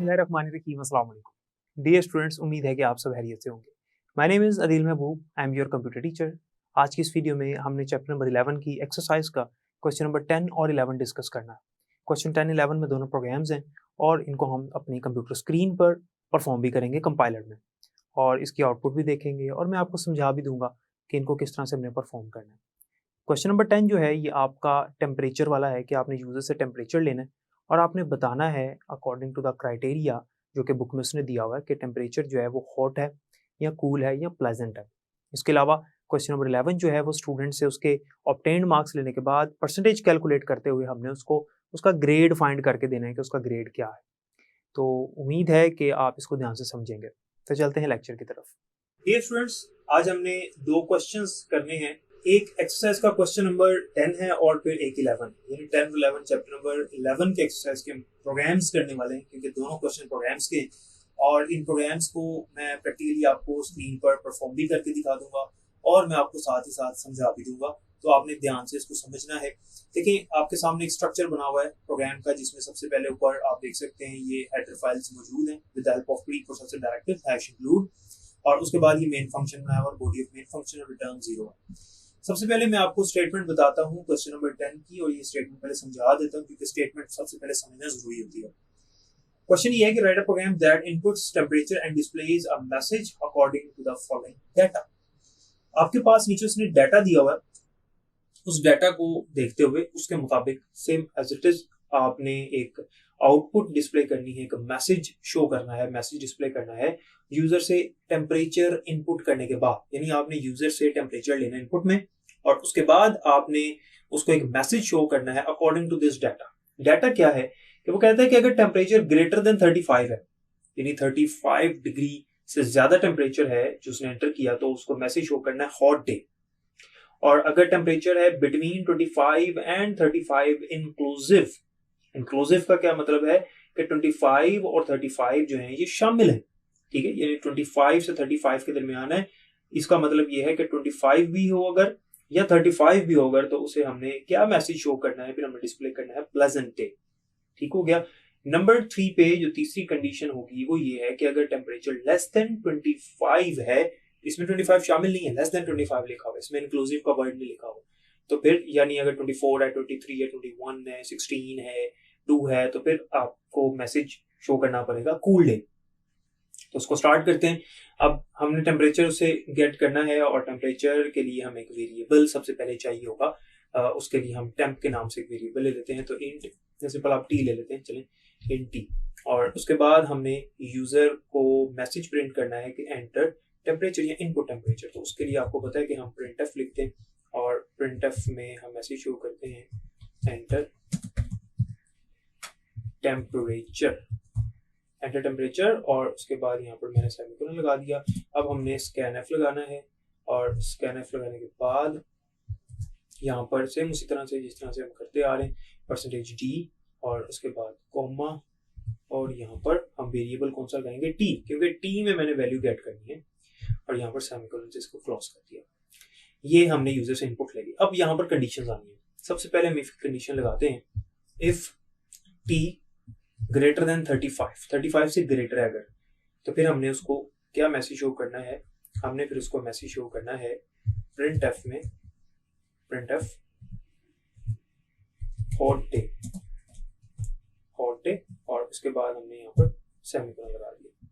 बिस्मिल्लाहिर्रहमानिर्रहीम, अस्सलाम वालेकुम। डियर स्टूडेंट्स, उम्मीद है कि आप सब खैरियत से होंगे। My name is Adeel Mehboob, I am your computer teacher. आज की इस वीडियो में हमने चैप्टर नंबर 11 की एक्सरसाइज का क्वेश्चन नंबर 10 और 11 डिस्कस करना है। क्वेश्चन 10, 11 में दोनों प्रोग्राम्स हैं और इनको हम अपनी कंप्यूटर स्क्रीन पर परफॉर्म भी करेंगे कंपाइलर में, और इसकी आउटपुट भी देखेंगे और मैं आपको समझा भी दूंगा कि इनको किस तरह से हमने परफॉर्म करना है। क्वेश्चन नंबर 10 जो है ये आपका टेम्परेचर वाला है कि आपने यूज़र से टेम्परेचर लेना है और आपने बताना है अकॉर्डिंग टू द क्राइटेरिया जो कि बुक में उसने दिया हुआ है कि टेम्परेचर जो है वो हॉट है या कूल है या प्लेजेंट है। इसके अलावा क्वेश्चन नंबर 11 जो है वो स्टूडेंट से उसके ऑब्टेन्ड मार्क्स लेने के बाद परसेंटेज कैलकुलेट करते हुए हमने उसको उसका ग्रेड फाइंड करके देना है कि उसका ग्रेड क्या है। तो उम्मीद है कि आप इसको ध्यान से समझेंगे। तो चलते हैं लेक्चर की तरफ। डियर स्टूडेंट्स, आज हमने दो क्वेश्चंस करने हैं। एक एक्सरसाइज का क्वेश्चन नंबर 10 है और फिर एक 11, यानी 10 और 11 चैप्टर नंबर 11 के एक्सरसाइज के प्रोग्राम्स करने वाले हैं, क्योंकि दोनों क्वेश्चन प्रोग्राम्स के हैं और इन प्रोग्राम्स को मैं प्रैक्टिकली आपको स्क्रीन पर परफॉर्म भी करके दिखा दूंगा और मैं आपको साथ ही साथ समझा भी दूंगा। तो आपने ध्यान से इसको समझना है। देखिए, आपके सामने एक स्ट्रक्चर बना हुआ है प्रोग्राम का, जिसमें सबसे पहले ऊपर आप देख सकते हैं ये हेडर फाइल्स मौजूद हैं with help of pre processor directive hash include, और उसके बाद ये मेन फंक्शन बनाया और बॉडी ऑफ मेन फंक्शन और रिटर्न 0 है। सबसे पहले मैं आपको स्टेटमेंट बताता हूँ क्वेश्चन नंबर 10 की, और ये स्टेटमेंट पहले समझा देता हूँ क्योंकि स्टेटमेंट सबसे पहले समझना जरूरी होती है। क्वेश्चन ये है कि write a program that inputs temperature and displays a message according to the following data. आपके पास नीचे उसने डाटा दिया हुआ है, उस डाटा को देखते हुए उसके मुताबिक सेम एज इट इज आपने एक आउटपुट डिस्प्ले करनी है, एक मैसेज शो करना है, मैसेज डिस्प्ले करना है यूजर से टेम्परेचर इनपुट करने के बाद। यानी आपने यूजर से टेम्परेचर लेना इनपुट में और उसके बाद आपने उसको एक मैसेज शो करना है according to this data. Data क्या है कि वो कहता है कि अगर टेम्परेचर ग्रेटर देन 35 है, यानी 35 डिग्री से ज्यादा टेम्परेचर है जो उसने एंटर किया, तो उसको मैसेज शो करना है हॉट डे। और अगर टेम्परेचर है बिटवीन 25 एंड 35 इंक्लूसिव, इंक्लूसिव का क्या मतलब है कि 25 और 35 जो है ये शामिल है, ठीक है, यानी 25 से 35 के दरमियान है। इसका मतलब ये है कि 25 भी हो अगर या 35 भी हो अगर, तो उसे हमने क्या मैसेज शो करना है, फिर हमें डिस्प्ले करना है प्लेजेंट डे। ठीक हो गया। नंबर 3 पे जो तीसरी कंडीशन होगी वो ये है कि अगर टेम्परेचर लेस देन 25 है, इसमें 25 शामिल नहीं है, लेस देन 25 लिखा हुआ है, इसमें इंक्लूसिव का वर्ड नहीं लिखा हुआ, तो फिर यानी अगर 24 है, 23 है, 21 है, 16 है, 2 है, तो फिर आपको मैसेज शो करना पड़ेगा कूल डे। तो उसको स्टार्ट करते हैं। अब हमने टेम्परेचर से गेट करना है और टेम्परेचर के लिए हमें एक वेरिएबल सबसे पहले चाहिए होगा। उसके लिए हम टेम्प के नाम से एक वेरिएबल ले लेते हैं, तो इंट, जैसे पहले आप टी ले लेते हैं, चलें इंट टी। और उसके बाद हमने यूजर को मैसेज प्रिंट करना है कि एंटर टेम्परेचर या इनपुट टेम्परेचर। तो उसके लिए आपको पता है कि हम प्रिंटफ लिखते हैं और प्रिंटफ में हम मैसेज शो करते हैं एंटर टेम्परेचर, एंटर टेम्परेचर, और उसके बाद यहाँ पर मैंने सेमीकोलन लगा दिया। अब हमने स्कैनएफ लगाना है और स्कैनएफ लगाने के बाद यहाँ पर सेम उसी तरह से जिस तरह से हम करते आ रहे हैं, परसेंटेज डी और उसके बाद कॉमा, और यहाँ पर हम वेरिएबल कौन सा लगाएंगे, टी, क्योंकि टी में मैंने वैल्यू गेट करनी है, और यहाँ पर सेमीकोलन से इसको क्लोज कर दिया। ये हमने यूजर से इनपुट ले ली। अब यहाँ पर कंडीशंस आनी है। सबसे पहले हम इफ कंडीशन लगाते हैं, इफ टी ग्रेटर देन 35 से ग्रेटर है अगर, तो फिर हमने उसको क्या मैसेज शो करना है, हमने फिर उसको मैसेज शो करना है प्रिंटफ में, printf hot day, hot day, और उसके बाद हमने यहाँ पर सेमीकोलन लगा दिया।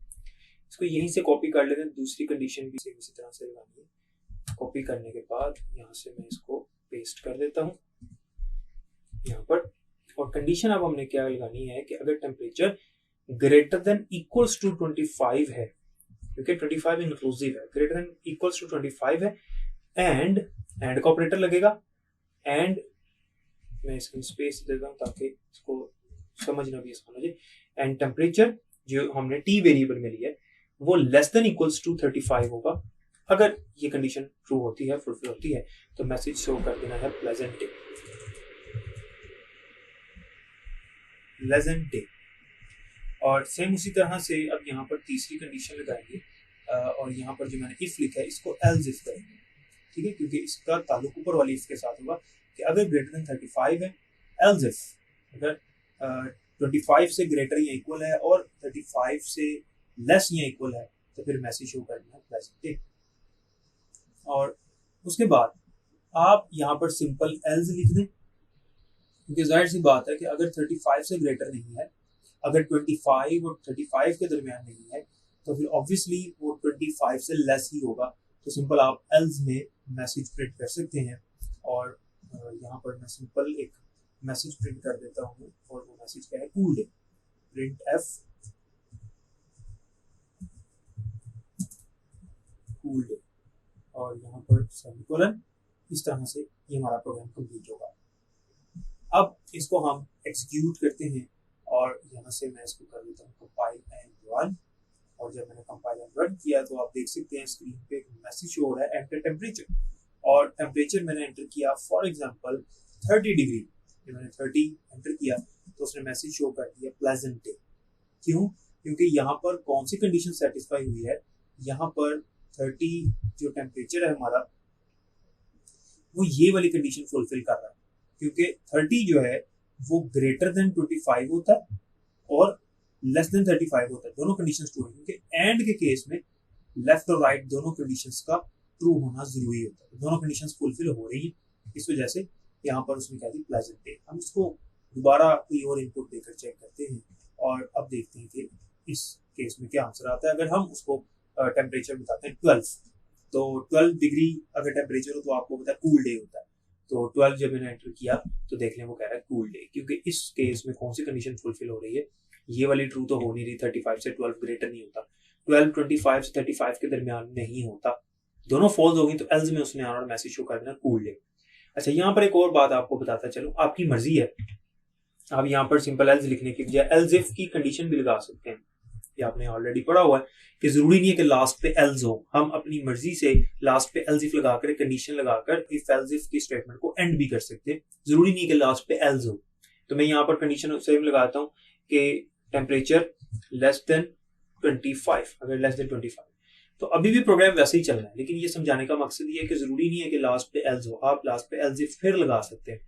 इसको यहीं से कॉपी कर लेते हैं, दूसरी कंडीशन भी सेम इसी तरह से लगानी है। कॉपी करने के बाद यहाँ से मैं इसको पेस्ट कर देता हूँ यहाँ पर, और कंडीशन अब हमने क्या लगानी है कि अगर temperature greater than equals to 25 है, क्योंकि 25 इंक्लूसिव है, ग्रेटर देन इक्वल्स टू 25 है, एंड का ऑपरेटर लगेगा, एंड मैं इसमें स्पेस देता हूँ ताकि इसको समझना भी आसान हो जाए, एंड टेम्परेचर जो हमने टी वेरिएबल में लिया है वो लेस देन इक्वल्स टू 35 होगा। अगर ये कंडीशन ट्रू होती है, फुलफिल होती है, तो मैसेज शो कर देना है प्लेजेंट डे, प्लेजेंट डे। और सेम उसी तरह से अब यहाँ पर तीसरी कंडीशन लगाएंगे, और यहाँ पर जो मैंने इफ लिखा है इसको एल्स इफ करेंगे, ठीक है, क्योंकि इसका ताल्लुक ऊपर वाली इफ के साथ होगा कि अगर ग्रेटर देन 35 है, एल्स इफ अगर 25 से ग्रेटर या इक्वल है और 35 से लेस या इक्वल है तो फिर मैसेज शो करना है प्लेजेंट डे। और उसके बाद आप यहाँ पर सिंपल एल्स लिख दें, क्योंकि जाहिर सी बात है कि अगर 35 से ग्रेटर नहीं है, अगर 25 और 35 के दरमियान नहीं है, तो फिर ऑब्वियसली वो 25 से लेस ही होगा। तो सिंपल आप एल्स में मैसेज प्रिंट कर सकते हैं। और यहाँ पर मैं सिंपल एक मैसेज प्रिंट कर देता हूँ और वो मैसेज क्या है, cool day, print F cool day, और यहाँ पर सेमीकोलन। इस तरह से ये हमारा प्रोग्राम कंप्लीट होगा। अब इसको हम एग्जीक्यूट करते हैं और यहाँ से मैं इसको कर देता हूँ कंपाइल एंड रन। और जब मैंने कंपाइल एंड रन किया तो आप देख सकते हैं स्क्रीन पे एक मैसेज शो हो रहा है, एंटर टेम्परेचर। और टेम्परेचर मैंने एंटर किया फॉर एग्जांपल 30 डिग्री। जब मैंने 30 एंटर किया तो उसने मैसेज शो कर दिया प्लेजेंट डे। क्यों? क्योंकि यहाँ पर कौन सी कंडीशन सेटिस्फाई हुई है, यहाँ पर 30 जो टेम्परेचर है हमारा वो ये वाली कंडीशन फुलफिल कर रहा है, क्योंकि 30 जो है वो ग्रेटर देन 25 होता है और लेस देन 35 होता है। दोनों कंडीशंस ट्रू है, क्योंकि एंड के केस में लेफ्ट और राइट दोनों कंडीशंस का ट्रू होना जरूरी होता है। दोनों कंडीशंस फुलफिल हो रही है, इस वजह से यहाँ पर उसने कहा थी प्लेजेंट डे। हम इसको दोबारा कोई और इनपुट देकर चेक करते हैं और अब देखते हैं कि इस केस में क्या आंसर आता है। अगर हम उसको टेम्परेचर बताते हैं 12, तो 12 डिग्री अगर टेम्परेचर हो तो आपको पता है कूल डे होता है। तो 12 जब मैंने एंटर किया तो देख लें वो कह रहा है कूल डे, क्योंकि इस केस में कौन सी कंडीशन फुलफिल हो रही है, ये वाली ट्रू तो हो नहीं रही, 35 से 12 ग्रेटर नहीं होता, 12 25 से 35 के दरमियान नहीं होता, दोनों फॉल्स हो गई। तो एल्स में उसने आना और मैसेज शो कर देना कूल डे। अच्छा, यहाँ पर एक और बात आपको बताता चलो, आपकी मर्जी है, आप यहाँ पर सिंपल एल्स लिखने की बजाय एल्स इफ की कंडीशन भी लगा सकते हैं। ये आपने ऑलरेडी पढ़ा हुआ है कि जरूरी नहीं है कि लास्ट पे एल्स हो, हम अपनी मर्जी से लास्ट पे एल्स इफ लगाकर कंडीशन लगाकर इफ एल्स इफ की स्टेटमेंट को एंड भी कर सकते हैं। जरूरी नहीं है कि लास्ट पे एल्स हो। तो मैं यहाँ पर कंडीशन सेम लगाता हूँ कि टेम्परेचर लेस देन 25, अगर लेस देन 25 तो अभी भी प्रोग्राम वैसे ही चल रहा है, लेकिन ये समझाने का मकसद ये है कि जरूरी नहीं है कि लास्ट पे एल्स हो, आप लास्ट पे एल्स इफ फिर लगा सकते हैं।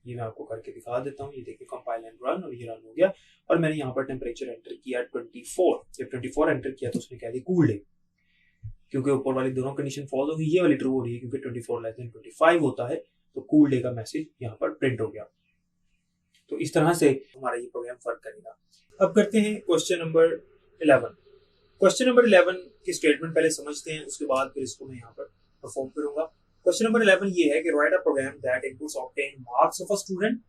ये मैं आपको करके दिखा देता हूँ। ये देखिए कंपाइल एंड रन, और ये रन हो गया और मैंने यहाँ पर टेम्परेचर एंटर किया 24। जब 24 एंटर किया तो उसने कह दिया कूल डे, क्योंकि ऊपर वाली दोनों कंडीशन फॉलो होगी, ये वाली ट्रू हो रही है क्योंकि 24 लेस देन 25 होता है, तो कूल डे का मैसेज यहाँ पर प्रिंट हो गया। तो इस तरह से हमारा ये प्रोग्राम वर्क करेगा। अब करते हैं क्वेश्चन नंबर 11। क्वेश्चन नंबर 11 की स्टेटमेंट पहले समझते हैं, उसके बाद फिर इसको मैं यहाँ पर परफॉर्म करूंगा। क्वेश्चन नंबर 11 ये है कि write a program that inputs obtain marks of a student,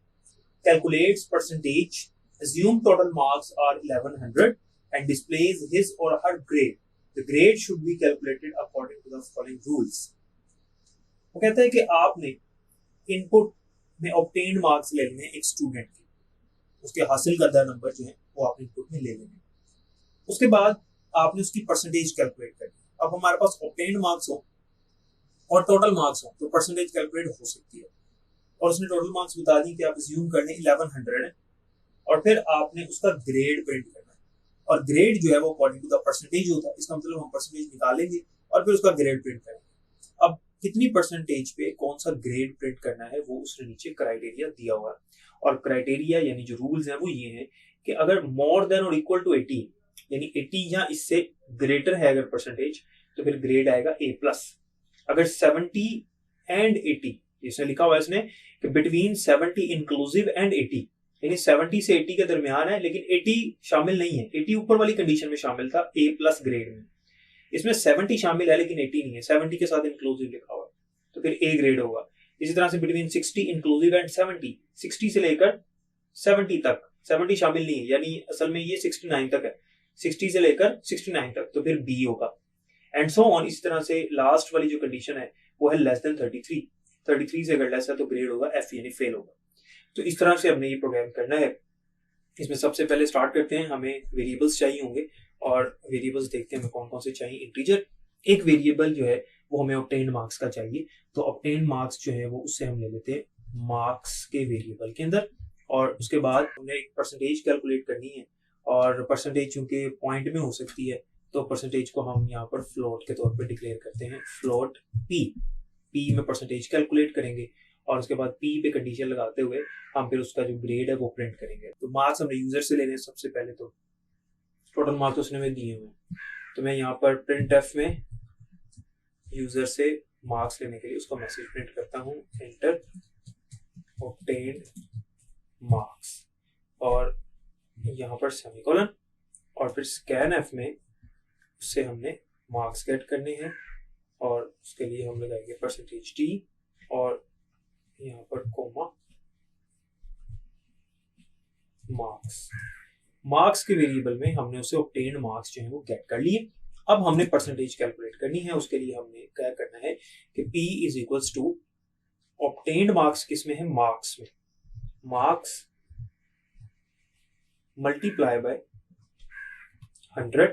calculates percentage, assume total marks are 1100 and displays his or her grade. The grade should be calculated according to the following rules. वो कहता है कि आपने input में obtained marks ले लेने एक student के, उसके हासिल करदा नंबर जो है वो आप इनपुट में ले लेने। उसके बाद आपने उसकी परसेंटेज कैलकुलेट करनी। अब हमारे पास ऑब्टेन्ड मार्क्स हो और टोटल मार्क्स हो तो परसेंटेज कैलकुलेट हो सकती है, और उसने टोटल मार्क्स बता दी कि आप अज्यूम कर लें 1100 है, और फिर आपने उसका ग्रेड प्रिंट करना है, और ग्रेड जो है वो अकॉर्डिंग टू द परसेंटेज होता है। इसका मतलब हम परसेंटेज निकालेंगे और फिर उसका ग्रेड प्रिंट करेंगे। अब कितनी परसेंटेज पे कौन सा ग्रेड प्रिंट करना है वो उसने नीचे क्राइटेरिया दिया हुआ है, और क्राइटेरिया यानी जो रूल्स हैं वो ये हैं कि अगर मोर देन और इक्वल टू 80 यानी 80 या इससे ग्रेटर है अगर परसेंटेज, तो फिर ग्रेड आएगा A+। अगर 70 एंड 80, इसने लिखा हुआ है इसने कि बिटवीन 70 इंक्लूसिव एंड 80, यानी 70 से 80 के दरमियान है लेकिन 80 शामिल नहीं है, 80 ऊपर वाली कंडीशन में शामिल था A+ ग्रेड में, इसमें 70 शामिल है लेकिन 80 नहीं है, 70 के साथ इंक्लूसिव लिखा हुआ है तो फिर A ग्रेड होगा। इसी तरह से बिटवीन 60 इंक्लूसिव एंड 70, 60 से लेकर 70 तक, 70 शामिल नहीं है यानी असल में ये 69 तक है, 60 से लेकर 69 तक तो फिर B होगा, एंड सो ऑन। इसी तरह से लास्ट वाली जो कंडीशन है वो है लेस देन 33, 33 से अगर लेस है तो ग्रेड होगा F यानी फेल होगा। तो इस तरह से हमने ये प्रोग्राम करना है। इसमें सबसे पहले स्टार्ट करते हैं, हमें वेरिएबल्स चाहिए होंगे और वेरिएबल्स देखते हैं हमें कौन कौन से चाहिए। इंटीजर एक वेरिएबल जो है वो हमें ऑब्टेन्ड मार्क्स का चाहिए, तो ऑब्टेन्ड मार्क्स जो है वो उससे हम ले लेते हैं मार्क्स के वेरिएबल के अंदर, और उसके बाद हमने एक परसेंटेज कैलकुलेट करनी है, और परसेंटेज चूंकि पॉइंट में हो सकती है तो परसेंटेज को हम यहाँ पर फ्लोट के तौर पर डिक्लेयर करते हैं, फ्लोट P में परसेंटेज कैलकुलेट करेंगे और उसके बाद पी पे कंडीशन लगाते हुए हम फिर उसका जो ग्रेड है वो प्रिंट करेंगे। तो मार्क्स हमने यूजर से लेने हैं। सबसे पहले तो टोटल मार्क्स उसने हमें दिए हुए हैं, तो मैं यहाँ पर प्रिंट एफ में यूजर से मार्क्स लेने के लिए उसका मैसेज प्रिंट करता हूँ, एंटर ऑब्टेन्ड मार्क्स, और यहाँ पर सेमीकोलन, और फिर स्कैन एफ में उससे हमने मार्क्स गेट करने हैं, और उसके लिए हम लगाएंगे परसेंटेज टी और यहाँ पर कोमा मार्क्स के वेरिएबल में हमने उसे ऑब्टेन्ड मार्क्स जो है वो गेट कर लिए। अब हमने परसेंटेज कैलकुलेट करनी है। उसके लिए हमने क्या करना है कि P is equals to obtained marks किसमें है, मार्क्स में, मार्क्स मल्टीप्लाई बाय 100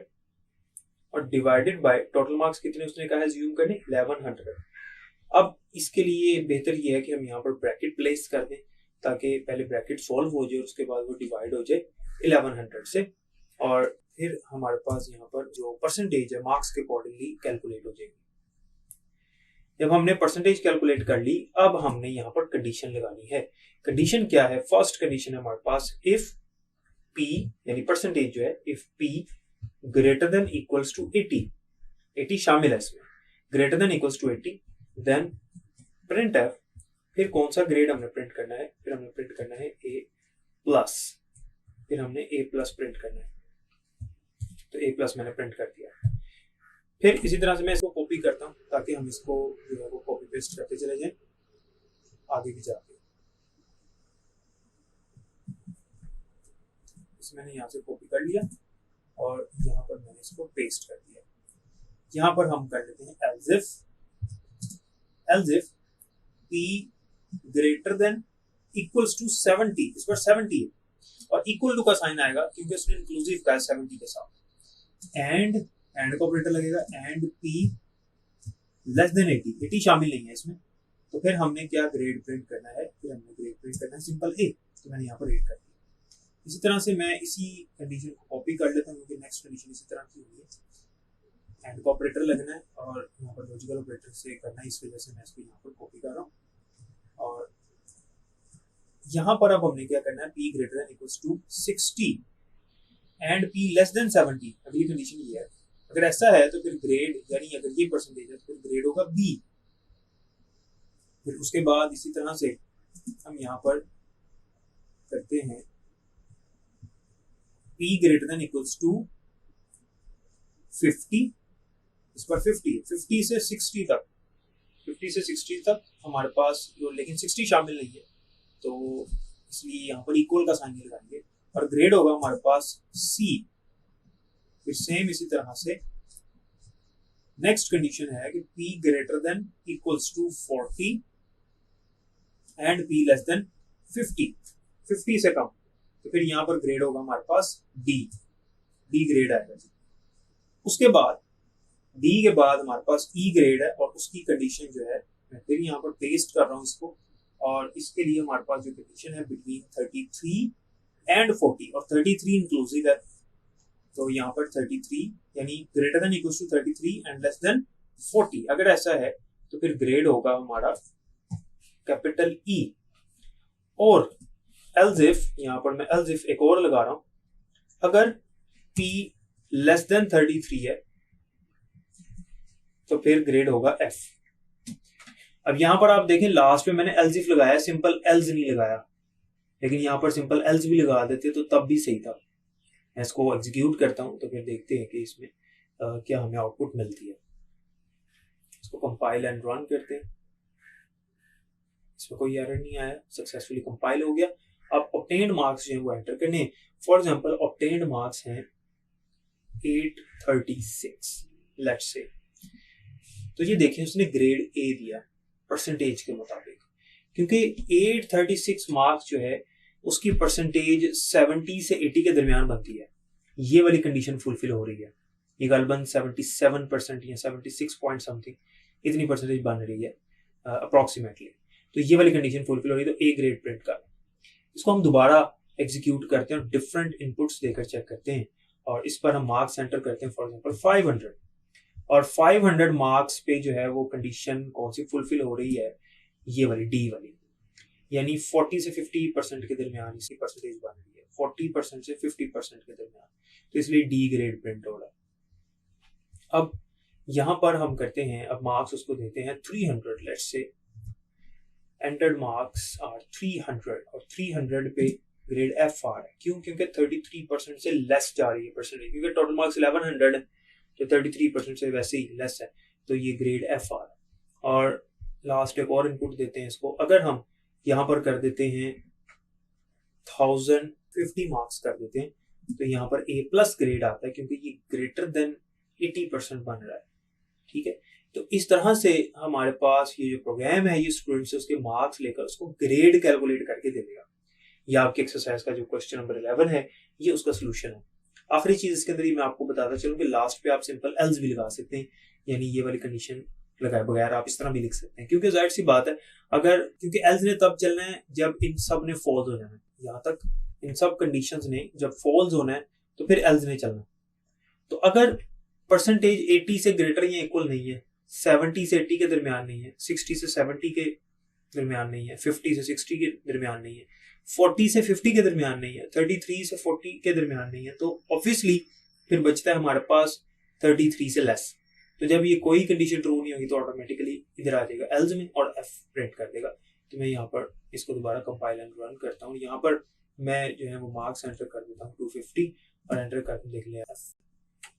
और डिवाइडेड बाय टोटल मार्क्स कितने उसने कहा है ज्यूम करने 1100। अब इसके लिए बेहतर ये है कि हम यहाँ पर ब्रैकेट प्लेस कर दें ताकि पहले ब्रैकेट सॉल्व हो जाए, उसके बाद वो डिवाइड हो जाए 1100 से, और फिर हमारे पास यहाँ पर जो परसेंटेज है मार्क्स के अकॉर्डिंगली कैलकुलेट हो जाएगी। जब हमने परसेंटेज कैलकुलेट कर ली, अब हमने यहाँ पर कंडीशन लगानी है। कंडीशन क्या है, फर्स्ट कंडीशन है हमारे पास, इफ P यानी परसेंटेज जो है, if P greater than equals to 80 शामिल है इसमें, greater than equals to 80, then print F, फिर कौन सा ग्रेड हमने प्रिंट करना है, फिर हमने प्रिंट करना है A प्लस, फिर हमने A प्लस प्रिंट करना है, तो A प्लस मैंने प्रिंट कर दिया। फिर इसी तरह से मैं इसको कॉपी करता हूँ ताकि हम इसको जो है वो कॉपी पेस्ट करते चले जाएं आगे भी जाके। इसमें मैंने यहाँ से कॉपी कर लिया और यहाँ पर मैंने इसको पेस्ट कर दिया। यहाँ पर हम कर लेते हैं else if P greater than equals to 70, इस पर 70 है और इक्वल टू का साइन आएगा क्योंकि उसने इंक्लूसिव का है 70 के साथ, एंड का ऑपरेटर लगेगा, एंड P लेस देन 80 शामिल नहीं है इसमें, तो फिर हमने क्या ग्रेड प्रिंट करना है, फिर हमने ग्रेड प्रिंट करना है सिंपल A, तो मैंने यहाँ पर 8 कर दिया। इसी तरह से मैं इसी कंडीशन को कॉपी कर लेता हूँ क्योंकि नेक्स्ट कंडीशन इसी तरह की होगी, एंड का ऑपरेटर लगना है और यहाँ पर लॉजिकल ऑपरेटर से करना है, इस वजह से मैं इसको यहाँ पर कॉपी कर रहा हूँ। और यहाँ पर अब हमने क्या करना है, P greater than equals to 60 and P less than 70, अगली कंडीशन ये है, अगर ऐसा है तो फिर ग्रेड, यानी अगर ये परसेंटेज है तो फिर ग्रेड होगा B। फिर उसके बाद इसी तरह से हम यहाँ पर करते हैं P greater than equals to 50, इस पर 50 से 60 तक, 50 से 60 तक हमारे पास, लेकिन 60 शामिल नहीं है तो इसलिए यहाँ पर इक्वल का साइन लगाएंगे, और ग्रेड होगा हमारे पास C। फिर सेम इसी तरह से नेक्स्ट कंडीशन है कि P greater than equals to 40 and P less than 50 से कम, तो फिर यहाँ पर ग्रेड होगा हमारे पास D ग्रेड आएगा जी। उसके बाद D के बाद हमारे पास E ग्रेड है और उसकी कंडीशन जो है मैं फिर यहाँ पर पेस्ट कर रहा हूँ इसको, और इसके लिए हमारे पास जो कंडीशन है बिटवीन 33 एंड 40, और 33 इंक्लूसिव है, तो यहाँ पर 33 यानी greater than equals to 33 and less than 40, अगर ऐसा है तो फिर ग्रेड होगा हमारा कैपिटल E। और एल्स इफ, यहाँ पर मैं एल्स इफ एक और लगा रहा हूँ, अगर P लेस देन 33 है तो फिर ग्रेड होगा F। अब यहाँ पर आप देखें लास्ट में मैंने एल्स इफ लगाया, सिंपल एल्स नहीं लगाया, लेकिन यहाँ पर सिंपल एल्स भी लगा देते तो तब भी सही था। मैं इसको एग्जीक्यूट करता हूँ तो फिर देखते हैं कि इसमें क्या हमें आउटपुट मिलती है। इसको कंपाइल एंड रन करते हैं, इसमें कोई एरर नहीं आया, सक्सेसफुली कंपाइल हो गया। अब ऑब्टेन्ड मार्क्स जो है वो एंटर करने हैं। फॉर एग्जांपल ऑब्टेन्ड मार्क्स हैं 836 लेट्स से, तो ये देखें उसने ग्रेड A दिया परसेंटेज के मुताबिक, क्योंकि 836 मार्क्स जो है उसकी परसेंटेज 70 से 80 के दरमियान बनती है, ये वाली कंडीशन फुलफिल हो रही है, ये गलबन 77% या 76 पॉइंट समथिंग इतनी परसेंटेज बन रही है अप्रॉक्सीमेटली, तो ये वाली कंडीशन फुलफिल हो रही है, तो A ग्रेड प्रिंट कर। इसको हम दोबारा एग्जीक्यूट करते हैं और डिफरेंट इनपुट्स देकर चेक करते हैं, और इस पर हम मार्क्स एंटर करते हैं, फॉर एग्जांपल 500, और 500 मार्क्स पे जो है वो कंडीशन कौन सी फुलफिल हो रही है, ये वाली D वाली। यानी 40 से 50% के दरमियान इसकी परसेंटेज बन रही है, 40% से 50% के दरमियान, तो इसलिए डी ग्रेड प्रिंट हो रहा है। अब यहाँ पर हम करते हैं, अब मार्क्स उसको देते हैं 300, let's say entered marks are 300 और 300 पे ग्रेड एफ आ रहा है। क्यों? क्योंकि 33% से लेस जा रही है परसेंटेज, क्योंकि टोटल मार्क्स 1100 है तो 33% से वैसे ही लेस है, तो ये ग्रेड एफ आ रहा है। और लास्ट एक और इनपुट देते हैं इसको, अगर हम यहाँ पर कर देते हैं 1050 मार्क्स कर देते हैं तो यहाँ पर ए प्लस ग्रेड आता है, क्योंकि ये ग्रेटर देन 80% बन रहा है। ठीक है, तो इस तरह से हमारे पास ये जो प्रोग्राम है, ये स्टूडेंट से उसके मार्क्स लेकर उसको ग्रेड कैलकुलेट करके दे देगा। ये आपके एक्सरसाइज का जो क्वेश्चन नंबर 11 है, ये उसका सोल्यूशन है। आखिरी चीज इसके अंदर ही मैं आपको बताता चलूं कि लास्ट पे आप सिंपल एल्स भी लगा सकते हैं, यानी ये वाली कंडीशन लगाए बगैर आप इस तरह भी लिख सकते हैं, क्योंकि जाहिर सी बात है, अगर क्योंकि एल्स ने तब चलना है जब इन सब ने फॉल्स हो जाना है। यहाँ तक इन सब कंडीशंस ने जब फॉल्स होना है तो फिर एल्स ने चलना है। तो अगर परसेंटेज 80 से ग्रेटर या इक्वल नहीं है, 70 से 80 के दरमियान नहीं है, 60 से 70 के दरमियान नहीं है, 50 से 60 के दरमियान नहीं है, 40 से 50 के दरमियान नहीं है, 33 से 40 के दरमियान नहीं है, तो ऑब्वियसली फिर बचता है हमारे पास 33 से लेस। तो जब ये कोई कंडीशन ट्रू नहीं होगी तो ऑटोमेटिकली इधर आ जाएगा एल्स में और एफ प्रिंट कर देगा। तो मैं यहाँ पर इसको दोबारा कंपाइल एंड रन करता हूँ। यहाँ पर मैं जो है वो मार्क्स एंटर कर देता हूँ 250 और एंटर करके देख लिया एफ।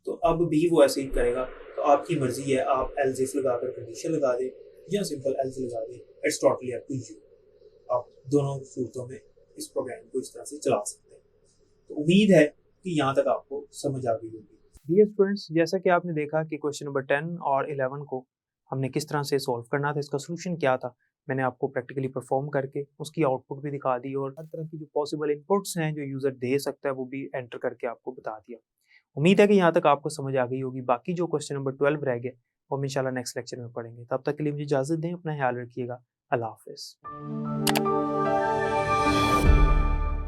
तो अब भी वो ऐसे ही करेगा। तो आपकी मर्जी है, आप एल्स इफ लगाकर कंडीशन लगा दें या सिंपल एल्स लगा दें, it's totally up to you. आप दोनों सूरतों में इस प्रोग्राम को इस तरह से चला सकते हैं। तो उम्मीद है कि यहाँ तक आपको समझ आ गई होगी। डियर स्टूडेंट्स, जैसा कि आपने देखा कि क्वेश्चन नंबर 10 और 11 को हमने किस तरह से सॉल्व करना था, इसका सोल्यूशन क्या था, मैंने आपको प्रैक्टिकली परफॉर्म करके उसकी आउटपुट भी दिखा दी और हर तरह की जो पॉसिबल इनपुट्स हैं जो यूज़र दे सकता है वो भी एंटर करके आपको बता दिया। उम्मीद है कि यहाँ तक आपको समझ आ गई होगी। बाकी जो क्वेश्चन नंबर 12 रह गए वो हम इंशाल्लाह नेक्स्ट लेक्चर में पढ़ेंगे। तब तक के लिए मुझे इजाज़त दें, अपना ख्याल रखिएगा। अल्लाह हाफिज़।